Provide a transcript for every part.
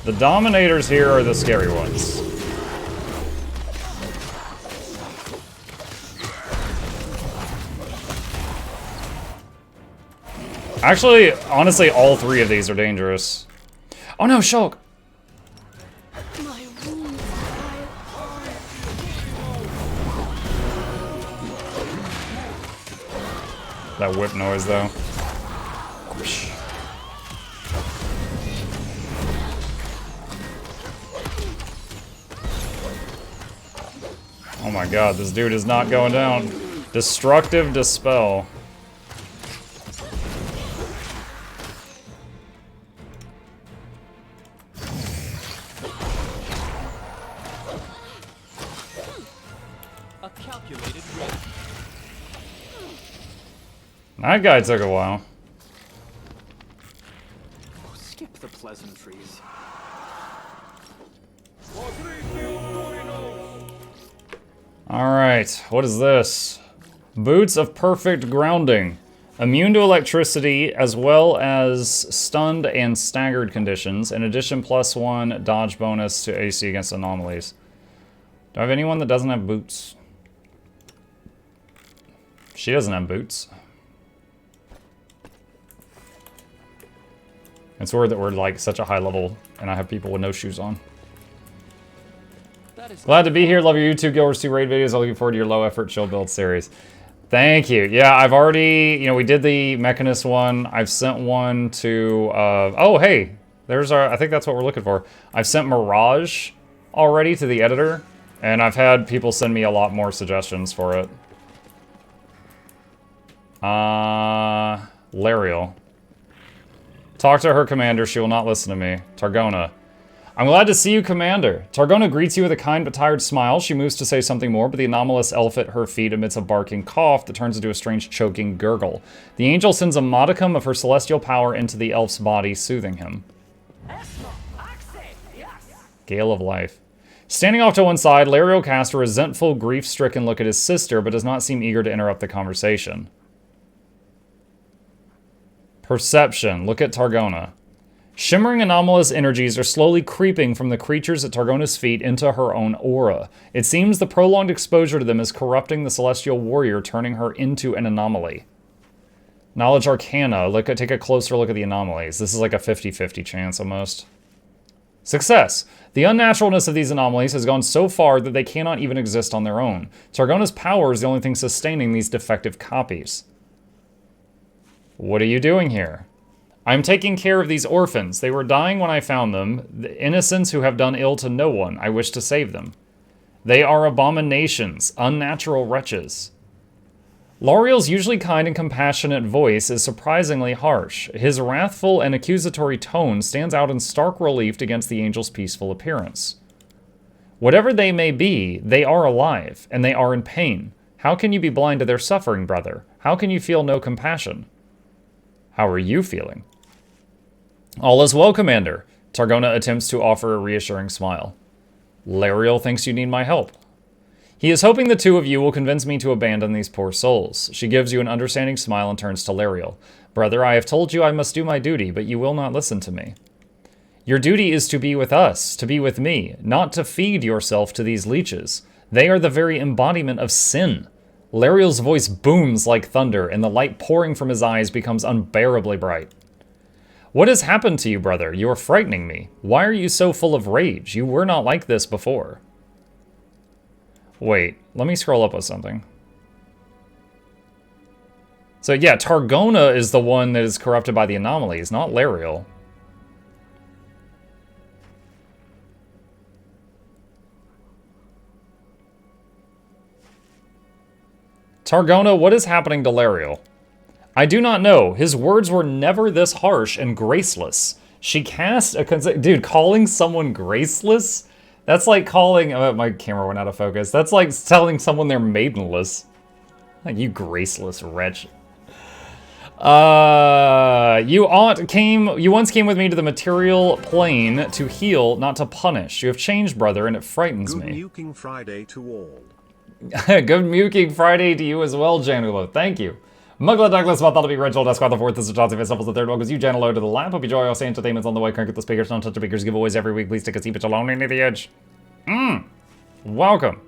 The Dominators here are the scary ones. Actually, honestly, all three of these are dangerous. Oh no, Shulk! That whip noise, though. Oh my god, this dude is not going down. Destructive Dispel. A calculated risk. That guy took a while. Oh, skip the pleasantries. Alright, what is this? Boots of Perfect Grounding. Immune to electricity as well as stunned and staggered conditions. In addition, +1 dodge bonus to AC against anomalies. Do I have anyone that doesn't have boots? She doesn't have boots. It's weird that we're like such a high level and I have people with no shoes on. Glad to be here. Love your YouTube Guild Wars 2 raid videos. I'm looking forward to your low effort chill build series. Thank you. Yeah, I've already, you know, we did the Mechanist one. I've sent one to, oh, hey, there's our, I think that's what we're looking for. I've sent Mirage already to the editor, and I've had people send me a lot more suggestions for it. Lariel. Talk to her commander. She will not listen to me. Targona. I'm glad to see you, Commander. Targona greets you with a kind but tired smile. She moves to say something more, but the anomalous elf at her feet emits a barking cough that turns into a strange choking gurgle. The angel sends a modicum of her celestial power into the elf's body, soothing him. Gale of Life. Standing off to one side, Lariel casts a resentful, grief-stricken look at his sister, but does not seem eager to interrupt the conversation. Perception. Look at Targona. Shimmering anomalous energies are slowly creeping from the creatures at Targona's feet into her own aura. It seems the prolonged exposure to them is corrupting the celestial warrior, turning her into an anomaly. Knowledge Arcana. Take a closer look at the anomalies. This is like a 50-50 chance almost. Success. The unnaturalness of these anomalies has gone so far that they cannot even exist on their own. Targona's power is the only thing sustaining these defective copies. What are you doing here? I'm taking care of these orphans. They were dying when I found them, the innocents who have done ill to no one. I wish to save them. They are abominations, unnatural wretches. Lariel's usually kind and compassionate voice is surprisingly harsh. His wrathful and accusatory tone stands out in stark relief against the angel's peaceful appearance. Whatever they may be, they are alive, and they are in pain. How can you be blind to their suffering, brother? How can you feel no compassion? How are you feeling? All is well, Commander. Targona attempts to offer a reassuring smile. Lariel thinks you need my help. He is hoping the two of you will convince me to abandon these poor souls. She gives you an understanding smile and turns to Lariel. Brother, I have told you I must do my duty, but you will not listen to me. Your duty is to be with us, to be with me, not to feed yourself to these leeches. They are the very embodiment of sin. Lariel's voice booms like thunder, and the light pouring from his eyes becomes unbearably bright. What has happened to you, brother? You are frightening me. Why are you so full of rage? You were not like this before. Wait, let me scroll up with something. So yeah, Targona is the one that is corrupted by the anomalies, not Lariel. Targona, what is happening to Lariel? I do not know. His words were never this harsh and graceless. She cast a... Dude, calling someone graceless? That's like calling... my camera went out of focus. That's like telling someone they're maidenless. Like, you graceless wretch. You once came with me to the material plane to heal, not to punish. You have changed, brother, and it frightens me. Good Muking Friday to all. Good Muking Friday to you as well, Janulo. Thank you. Mugla Douglas, well thought to be Reginald Esquire the fourth. This is Chauncey Vistoples the third. Welcome you, Jan. Hello to the lab. Hope you enjoy. I'll say entertainment's on the way. Crank at the speakers. Don't touch the speakers. Giveaways every week. Please take a seat, but you'll only need the edge. Welcome.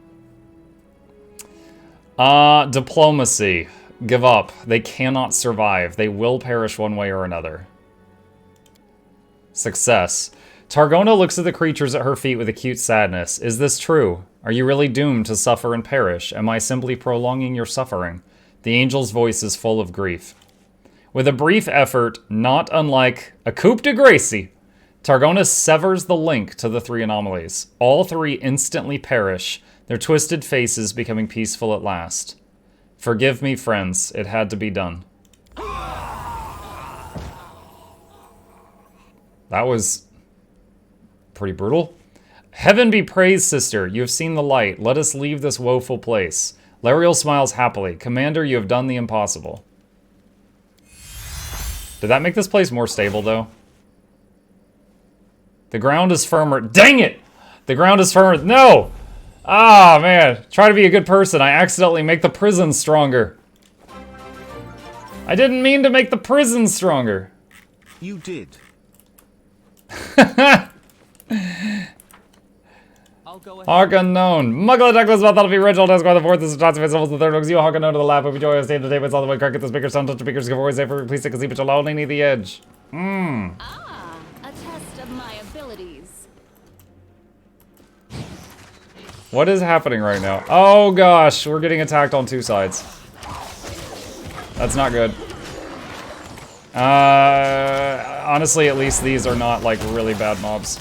Diplomacy. Give up. They cannot survive. They will perish one way or another. Success. Targona looks at the creatures at her feet with acute sadness. Is this true? Are you really doomed to suffer and perish? Am I simply prolonging your suffering? The angel's voice is full of grief. With a brief effort, not unlike a coup de grace, Targona severs the link to the three anomalies. All three instantly perish, their twisted faces becoming peaceful at last. Forgive me, friends. It had to be done. That was pretty brutal. Heaven be praised, sister. You have seen the light. Let us leave this woeful place. Lariel smiles happily. Commander, you have done the impossible. Did that make this place more stable, though? The ground is firmer. Dang it! The ground is firmer. No! Ah, man. Try to be a good person. I accidentally make the prison stronger. I didn't mean to make the prison stronger. You did. I'll go ahead. Hawk Unknown. Muggle Douglas, well thought to be Reginald Esquire the fourth. This is Chauncey Vistoples the third. Welcome you, Hawk Unknown to the lab. Hope you enjoy us. Entertainment's all the way. Crank at the speakers. Don't touch the speakers. Giveaways every week. Please take a seat, but you'll only need the edge. Ah, a test of my abilities. What is happening right now? Oh gosh, we're getting attacked on two sides. That's not good. Honestly, at least these are not like really bad mobs.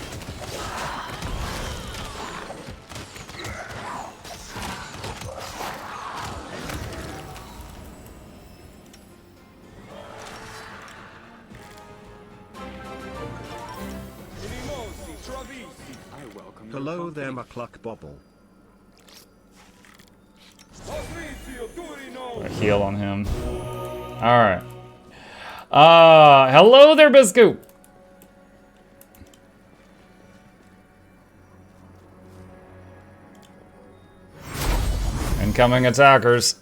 Hello there, Mukluk Bobble. A heal on him. Alright. Hello there, Biscoop! Incoming attackers.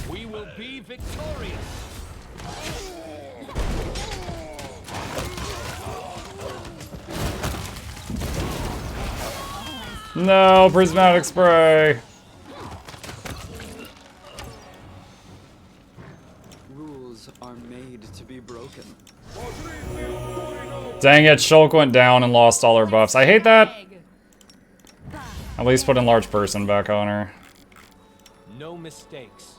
We will be victorious. No, prismatic spray. Rules are made to be broken. Dang it, Shulk went down and lost all her buffs. I hate that. At least put enlarged person back on her. No mistakes.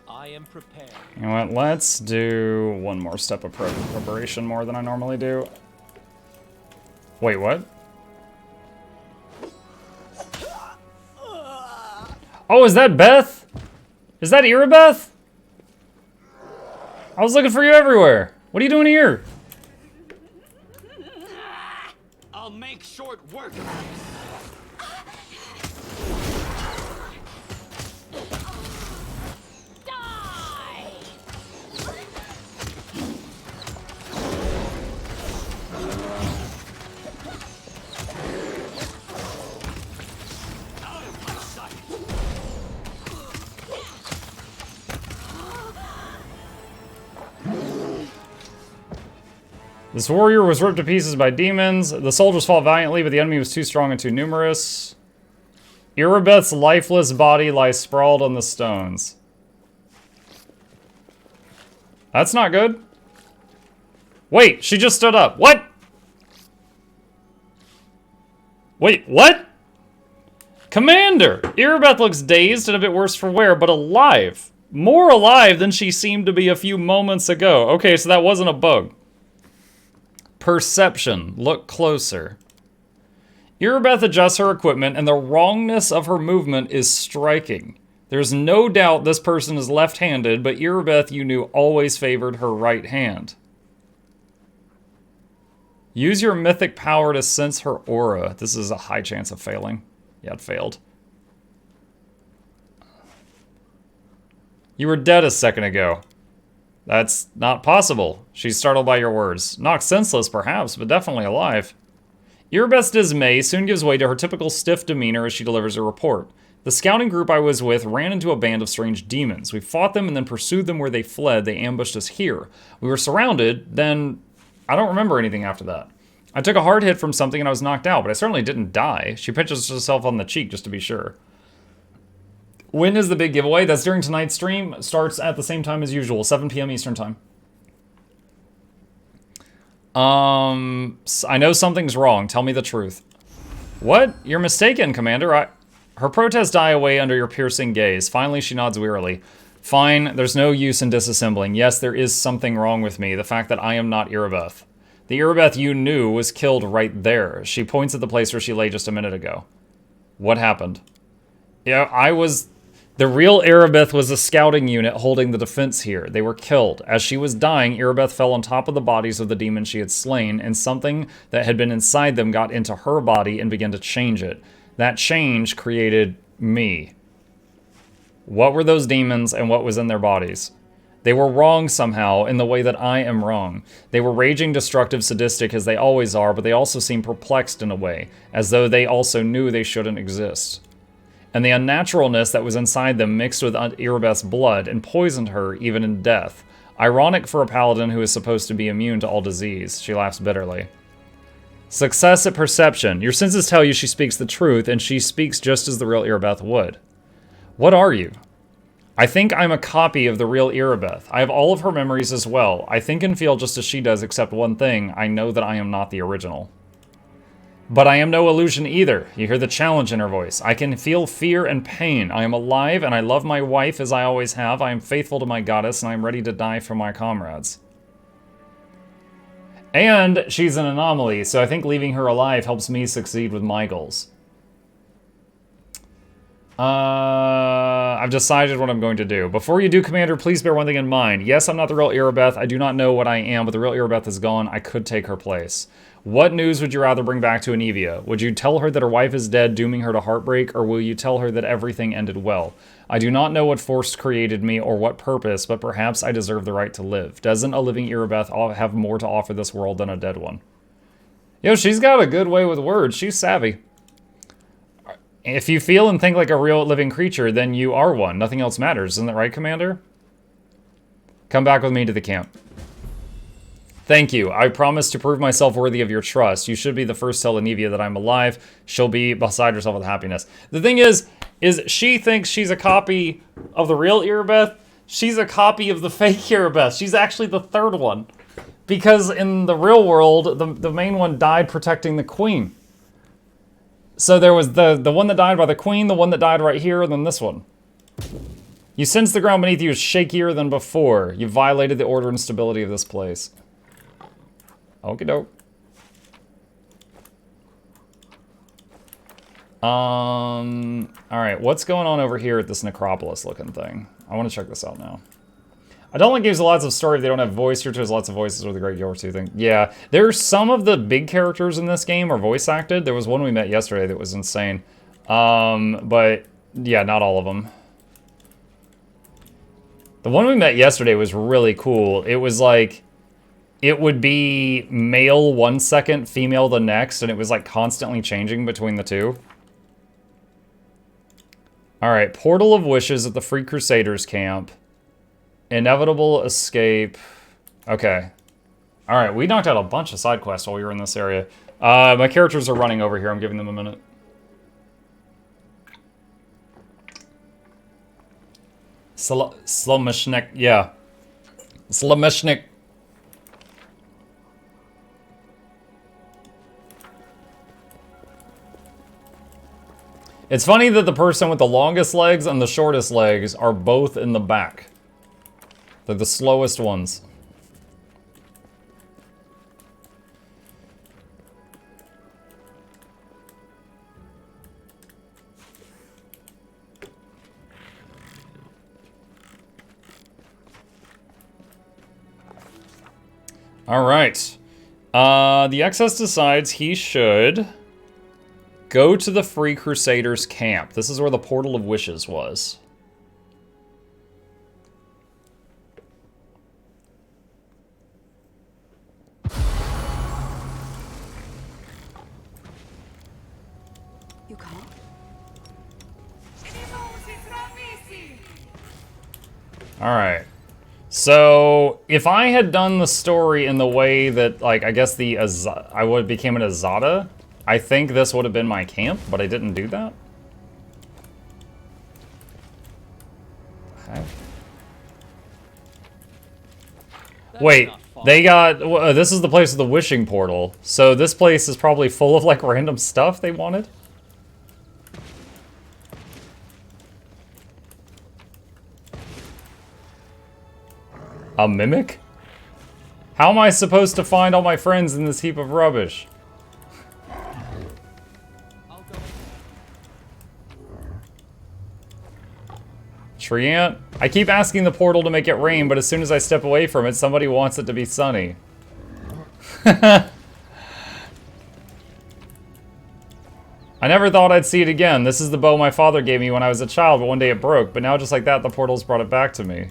I am prepared. You know what, let's do one more step of preparation more than I normally do. Wait, what? Oh, is that Beth? Is that Irabeth? I was looking for you everywhere. What are you doing here? I'll make short work of This warrior was ripped to pieces by demons. The soldiers fought valiantly, but the enemy was too strong and too numerous. Irabeth's lifeless body lies sprawled on the stones. That's not good. Wait, she just stood up. What? Wait, what? Commander! Irabeth looks dazed and a bit worse for wear, but alive. More alive than she seemed to be a few moments ago. Okay, so that wasn't a bug. Perception. Look closer. Irabeth adjusts her equipment, and the wrongness of her movement is striking. There's no doubt this person is left-handed, but Irabeth, you knew, always favored her right hand. Use your mythic power to sense her aura. This is a high chance of failing. Yeah, it failed. You were dead a second ago. That's not possible. She's startled by your words. Knocked senseless, perhaps, but definitely alive. Erebeth's dismay soon gives way to her typical stiff demeanor as she delivers a report. The scouting group I was with ran into a band of strange demons. We fought them and then pursued them where they fled. They ambushed us here. We were surrounded, then I don't remember anything after that. I took a hard hit from something and I was knocked out, but I certainly didn't die. She pinches herself on the cheek just to be sure. When is the big giveaway? That's during tonight's stream. Starts at the same time as usual, 7 p.m. Eastern time. I know something's wrong. Tell me the truth. What? You're mistaken, Commander. Her protests die away under your piercing gaze. Finally, she nods wearily. Fine, there's no use in disassembling. Yes, there is something wrong with me. The fact that I am not Erebeth. The Erebeth you knew was killed right there. She points at the place where she lay just a minute ago. What happened? Yeah, the real Erebeth was a scouting unit holding the defense here. They were killed. As she was dying, Erebeth fell on top of the bodies of the demons she had slain, and something that had been inside them got into her body and began to change it. That change created me. What were those demons and what was in their bodies? They were wrong somehow in the way that I am wrong. They were raging, destructive, sadistic as they always are, but they also seemed perplexed in a way, as though they also knew they shouldn't exist. And the unnaturalness that was inside them mixed with Erebeth's blood and poisoned her even in death. Ironic for a paladin who is supposed to be immune to all disease. She laughs bitterly. Success at perception. Your senses tell you she speaks the truth, and she speaks just as the real Erebeth would. What are you? I think I'm a copy of the real Erebeth. I have all of her memories as well. I think and feel just as she does, except one thing. I know that I am not the original. But I am no illusion either. You hear the challenge in her voice. I can feel fear and pain. I am alive, and I love my wife as I always have. I am faithful to my goddess, and I am ready to die for my comrades. And she's an anomaly, so I think leaving her alive helps me succeed with my goals. I've decided what I'm going to do. Before you do, Commander, please bear one thing in mind. Yes, I'm not the real Erebeth. I do not know what I am, but the real Erebeth is gone. I could take her place. What news would you rather bring back to Anivia? Would you tell her that her wife is dead, dooming her to heartbreak, or will you tell her that everything ended well? I do not know what force created me or what purpose, but perhaps I deserve the right to live. Doesn't a living Erebeth have more to offer this world than a dead one? Yo, she's got a good way with words. She's savvy. If you feel and think like a real living creature, then you are one. Nothing else matters. Isn't that right, Commander? Come back with me to the camp. Thank you. I promise to prove myself worthy of your trust. You should be the first to tell Anivia that I'm alive. She'll be beside herself with happiness. The thing is she thinks she's a copy of the real Erebeth. She's a copy of the fake Erebeth. She's actually the third one. Because in the real world, the main one died protecting the queen. So there was the one that died by the queen, the one that died right here, and then this one. You sense the ground beneath you is shakier than before. You violated the order and stability of this place. Okie doke. Alright, what's going on over here at this necropolis looking thing? I want to check this out now. I don't like games with lots of story if they don't have voice. Here there's lots of voices with the Great Guild 2 thing. Yeah, there's some of the big characters in this game are voice acted. There was one we met yesterday that was insane. But yeah, not all of them. The one we met yesterday was really cool. It was like, it would be male 1 second, female the next, and it was like constantly changing between the two. Alright, Portal of Wishes at the Free Crusaders camp. Inevitable escape. Okay. Alright, we knocked out a bunch of side quests while we were in this area. My characters are running over here. I'm giving them a minute. Slomishnik, yeah. Slomishnik. It's funny that the person with the longest legs and the shortest legs are both in the back. They're the slowest ones. All right. The excess decides he should go to the Free Crusaders camp. This is where the Portal of Wishes was. Alright. So, if I had done the story in the way that, like, I guess I would have became an Azada, I think this would have been my camp, but I didn't do that. Okay. Wait, they got... this is the place with the wishing portal. So this place is probably full of, like, random stuff they wanted? A mimic? How am I supposed to find all my friends in this heap of rubbish? Treant? I keep asking the portal to make it rain, but as soon as I step away from it, somebody wants it to be sunny. I never thought I'd see it again. This is the bow my father gave me when I was a child, but one day it broke. But now just like that, the portal's brought it back to me.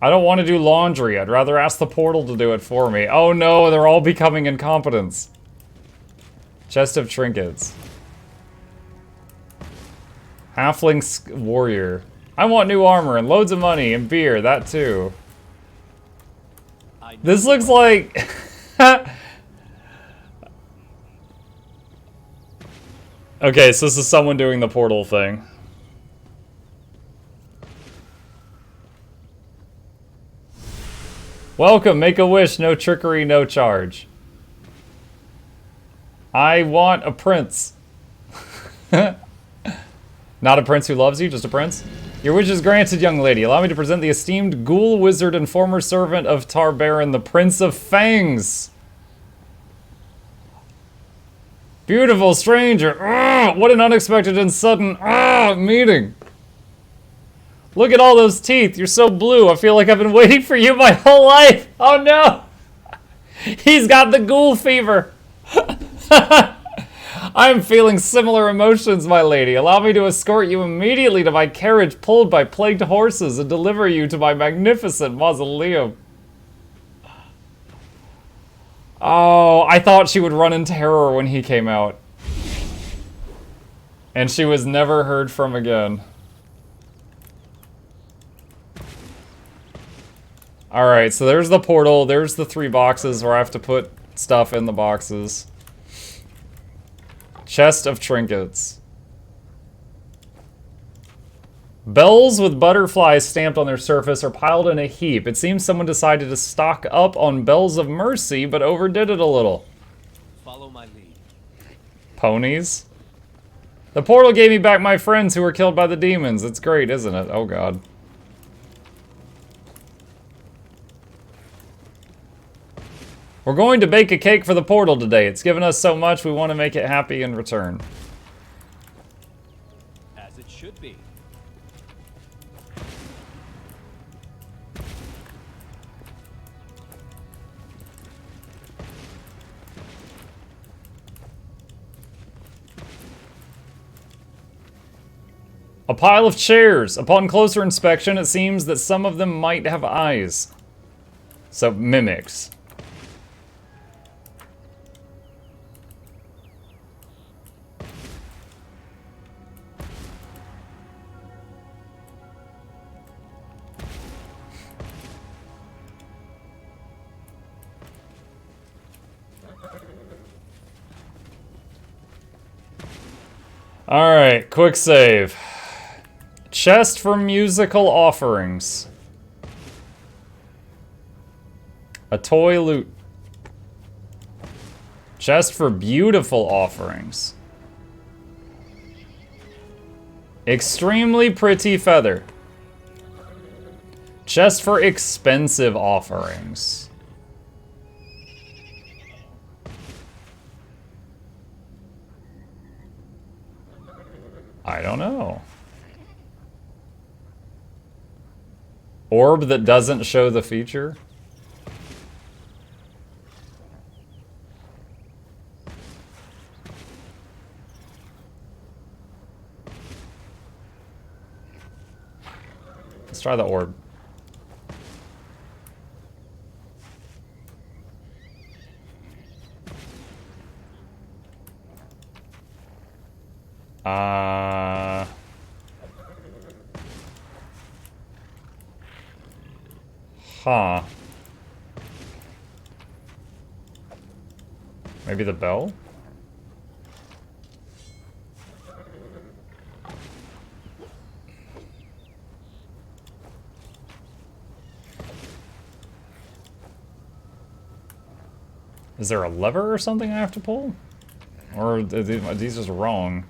I don't want to do laundry. I'd rather ask the portal to do it for me. Oh no, they're all becoming incompetents. Chest of trinkets. Halfling warrior. I want new armor and loads of money and beer, that too. This looks like... Okay, so this is someone doing the portal thing. Welcome, make a wish, no trickery, no charge. I want a prince. Not a prince who loves you, just a prince? Your wish is granted, young lady. Allow me to present the esteemed ghoul wizard and former servant of Tarbaran, the Prince of Fangs. Beautiful stranger. Ugh, what an unexpected and sudden meeting. Look at all those teeth. You're so blue. I feel like I've been waiting for you my whole life. Oh no. He's got the ghoul fever. I'm feeling similar emotions, my lady. Allow me to escort you immediately to my carriage pulled by plagued horses and deliver you to my magnificent mausoleum. Oh, I thought she would run in terror when he came out. And she was never heard from again. Alright, so there's the portal. There's the 3 boxes where I have to put stuff in the boxes. Chest of trinkets. Bells with butterflies stamped on their surface are piled in a heap. It seems someone decided to stock up on bells of mercy, but overdid it a little. Follow my lead. Ponies? The portal gave me back my friends who were killed by the demons. It's great, isn't it? Oh god. We're going to bake a cake for the portal today. It's given us so much, we want to make it happy in return. As it should be. A pile of chairs. Upon closer inspection, it seems that some of them might have eyes. So, mimics. Alright, quick save. Chest for musical offerings. A toy loot. Chest for beautiful offerings. Extremely pretty feather. Chest for expensive offerings. I don't know. Orb that doesn't show the feature? Let's try the orb. Huh. Maybe the bell? Is there a lever or something I have to pull? Or are these just wrong?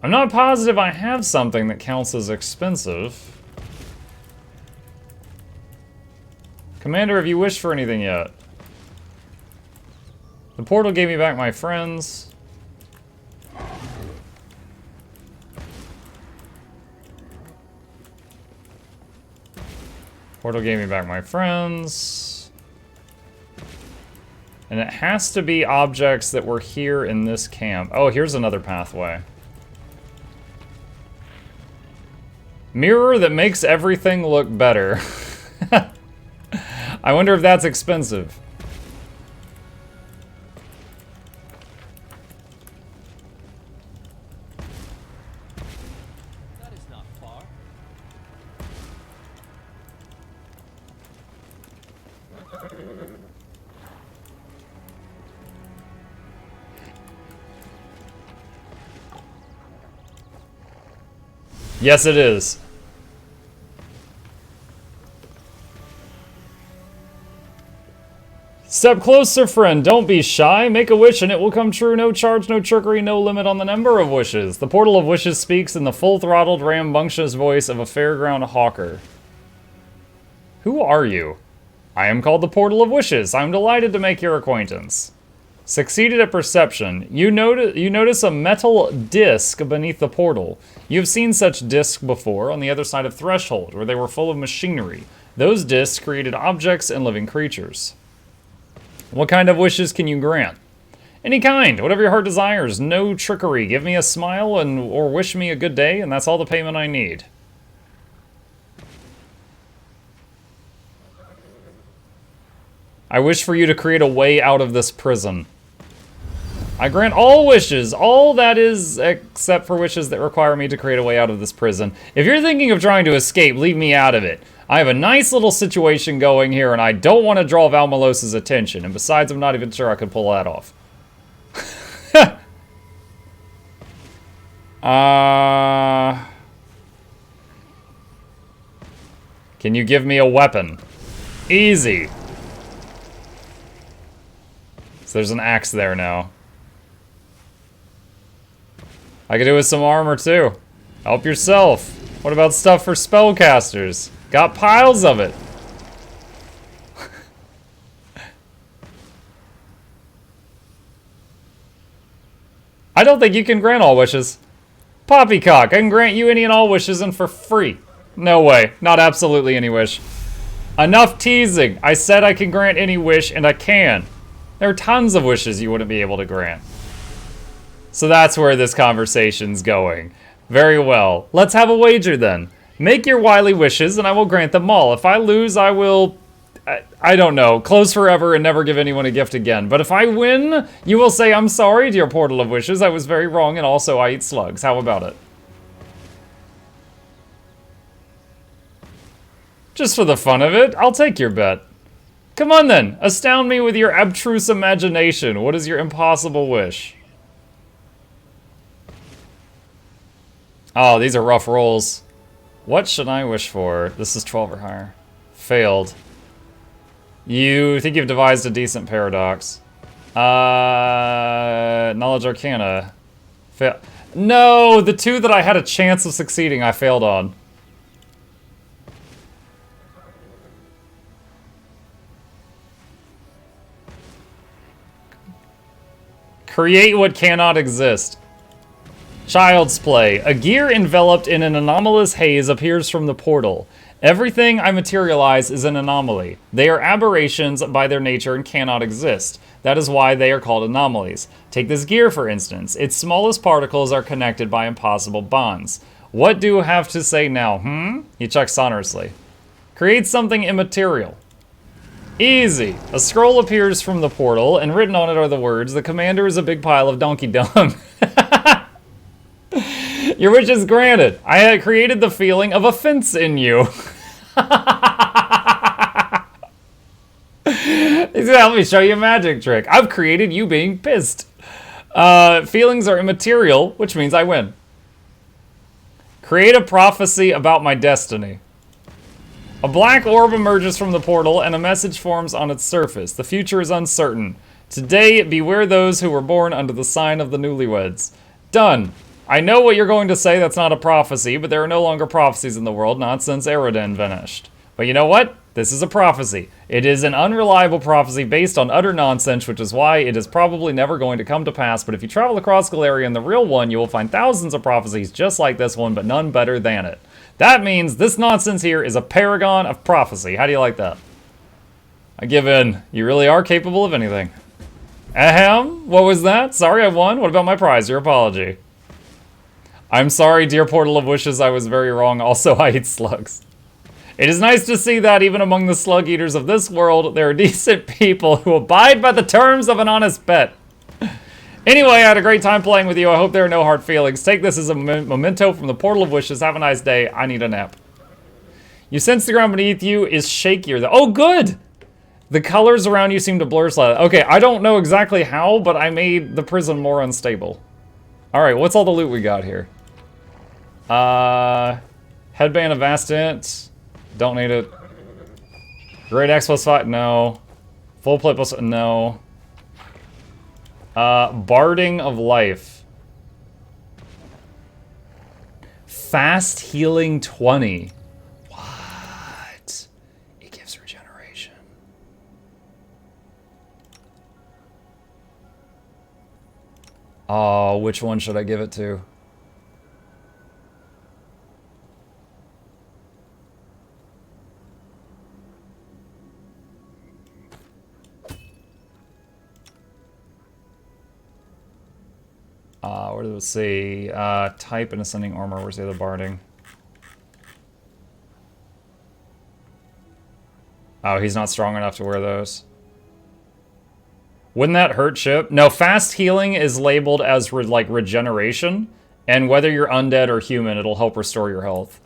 I'm not positive I have something that counts as expensive. Commander, have you wished for anything yet? The portal gave me back my friends. Portal gave me back my friends. And it has to be objects that were here in this camp. Oh, here's another pathway. Mirror that makes everything look better. I wonder if that's expensive. That is not far. Yes, it is. Step closer, friend. Don't be shy. Make a wish and it will come true. No charge, no trickery, no limit on the number of wishes. The Portal of Wishes speaks in the full-throttled, rambunctious voice of a fairground hawker. Who are you? I am called the Portal of Wishes. I'm delighted to make your acquaintance. Succeeded at perception. You notice a metal disc beneath the portal. You've seen such discs before on the other side of Threshold, where they were full of machinery. Those discs created objects and living creatures. What kind of wishes can you grant? Any kind, whatever your heart desires. No trickery. Give me a smile or wish me a good day, and that's all the payment I need. I wish for you to create a way out of this prison. I grant all wishes, all that is, except for wishes that require me to create a way out of this prison. If you're thinking of trying to escape, leave me out of it. I have a nice little situation going here, and I don't want to draw Valmalos's attention. And besides, I'm not even sure I could pull that off. Can you give me a weapon? Easy. So there's an axe there now. I could do with some armor too. Help yourself. What about stuff for spellcasters? Got piles of it. I don't think you can grant all wishes. Poppycock, I can grant you any and all wishes and for free. No way, not absolutely any wish. Enough teasing. I said I can grant any wish and I can. There are tons of wishes you wouldn't be able to grant. So that's where this conversation's going. Very well. Let's have a wager then. Make your wily wishes and I will grant them all. If I lose, I will, I don't know, close forever and never give anyone a gift again. But if I win, you will say, I'm sorry, dear Portal of Wishes. I was very wrong and also I eat slugs. How about it? Just for the fun of it, I'll take your bet. Come on then, astound me with your abstruse imagination. What is your impossible wish? Oh, these are rough rolls. What should I wish for? This is 12 or higher. Failed. You think you've devised a decent paradox. Knowledge Arcana. No, the two that I had a chance of succeeding, I failed on. Create what cannot exist. Child's Play. A gear enveloped in an anomalous haze appears from the portal. Everything I materialize is an anomaly. They are aberrations by their nature and cannot exist. That is why they are called anomalies. Take this gear, for instance. Its smallest particles are connected by impossible bonds. What do you have to say now, He checks sonorously. Create something immaterial. Easy. A scroll appears from the portal, and written on it are the words, "The commander is a big pile of donkey dung." Your wish is granted. I had created the feeling of offense in you. He said, let me show you a magic trick. I've created you being pissed. Feelings are immaterial, which means I win. Create a prophecy about my destiny. A black orb emerges from the portal and a message forms on its surface. The future is uncertain. Today, beware those who were born under the sign of the newlyweds. Done. I know what you're going to say, that's not a prophecy, but there are no longer prophecies in the world, not since Eredin vanished. But you know what? This is a prophecy. It is an unreliable prophecy based on utter nonsense, which is why it is probably never going to come to pass. But if you travel across Galeria in the real one, you will find thousands of prophecies just like this one, but none better than it. That means this nonsense here is a paragon of prophecy. How do you like that? I give in. You really are capable of anything. Ahem. What was that? Sorry I won. What about my prize? Your apology. I'm sorry, dear Portal of Wishes. I was very wrong. Also, I eat slugs. It is nice to see that even among the slug eaters of this world, there are decent people who abide by the terms of an honest bet. Anyway, I had a great time playing with you. I hope there are no hard feelings. Take this as a memento from the Portal of Wishes. Have a nice day. I need a nap. You sense the ground beneath you is shakier. Oh, good! The colors around you seem to blur slightly. Okay, I don't know exactly how, but I made the prison more unstable. Alright, what's all the loot we got here? Headband of Vastant. Don't need it. Great X plus 5, no. Full plate plus, no. Barding of Life. Fast healing 20. What? It gives regeneration. Oh, which one should I give it to? Where do we see? Type and Ascending Armor. Where's the other barding? Oh, he's not strong enough to wear those. Wouldn't that hurt Chip? No, fast healing is labeled as like regeneration, and whether you're undead or human, it'll help restore your health.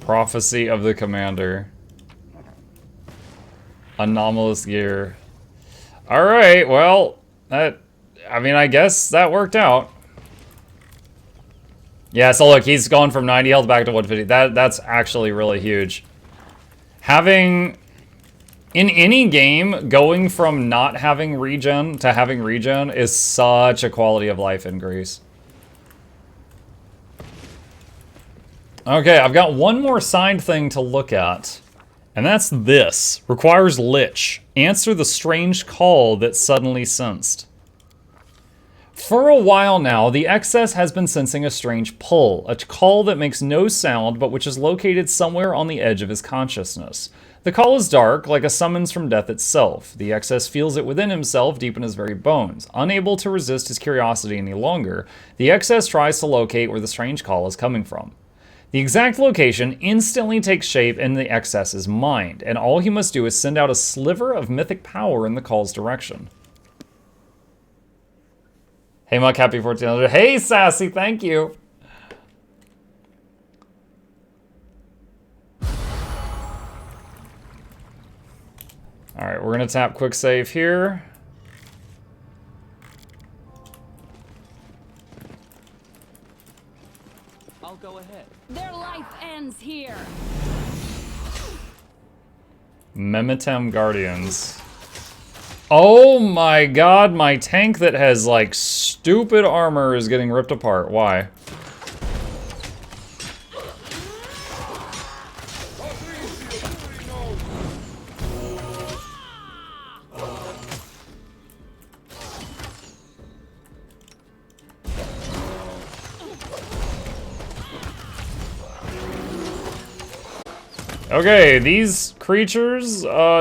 Prophecy of the Commander. Anomalous gear. Alright, well, I mean, I guess that worked out. Yeah, so look, he's gone from 90 health back to 150. That's actually really huge. Having, in any game, going from not having regen to having regen is such a quality of life increase. Okay, I've got one more side thing to look at, and that's this. Requires Lich. Answer the strange call that suddenly sensed. For a while now, the Excess has been sensing a strange pull, a call that makes no sound but which is located somewhere on the edge of his consciousness. The call is dark, like a summons from death itself. The Excess feels it within himself, deep in his very bones. Unable to resist his curiosity any longer, the Excess tries to locate where the strange call is coming from. The exact location instantly takes shape in the Excess's mind, and all he must do is send out a sliver of mythic power in the call's direction. Hey Muck, happy 1400. Hey Sassy, thank you. Alright, we're gonna tap quick save here. I'll go ahead. Their life ends here. Memetem Guardians. Oh my god, my tank that has like stupid armor is getting ripped apart. Why? Okay, these creatures